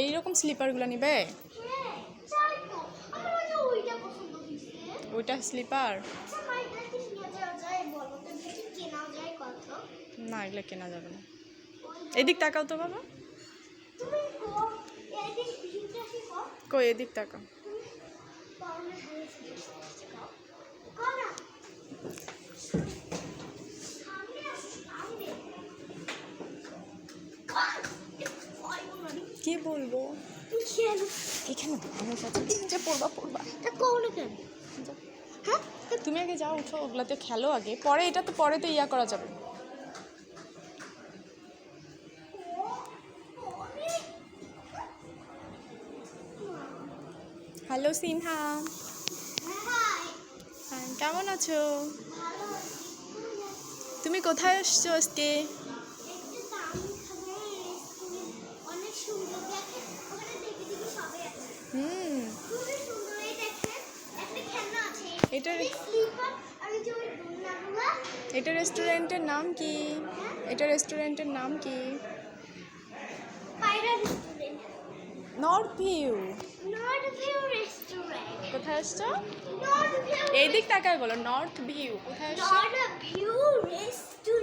এইরকম স্লিপারগুলো নিবে? হ্যাঁ, চাই তো। আমার মনে হয় ওইটা পছন্দ হয়েছে। ওইটা স্লিপার? আচ্ছা, মাইটা কি নিয়ে যাওয়া যায়? বলো তো দেখি কেনা যায় কত? না, এগুলো কেনা যাবে না। ওই এদিক তাকাও তো বাবা। তুমি কো এদিক ভিড়টা কি কো? কই এদিক তাকাও। তুমি পাওনা হারিয়ে ফেলেছো কো? কো না। সামনে আসো, সামনে। কি বলবো? তুমি খেলো। এখানে তো আমার সাথে যে পড়বা। তা কোন কেন? হ্যাঁ? তুমি আগে যাও, উঠো, ওগুলাতে খেলো আগে, পরে এটা তো পরেতে ইয়া করা যাবে। হ্যালো সিনহা। হাই। হ্যাঁ, কেমন আছো? ভালো আছি। তুমি কোথায় এসছো আজকে? একটা দামি খাবারের রেস্টুরেন্ট, অনেক সুন্দর দেখে, ওখানে দেখে সবাই আছে। খুবই সুন্দর। এই দেখেন, একটা খেলনা আছে। এটা এই স্লিপার আর এই যে ওই দোলনাগুলা। এটা রেস্টুরেন্টের নাম কি? এটা রেস্টুরেন্টের নাম কি? পায়রা restaurant. North view. North view restaurant. কোথায় এসছো? North view. এইদিক তাকায় বলো, নর্থ ভিউ। কোথায় এসছো? North view restaurant.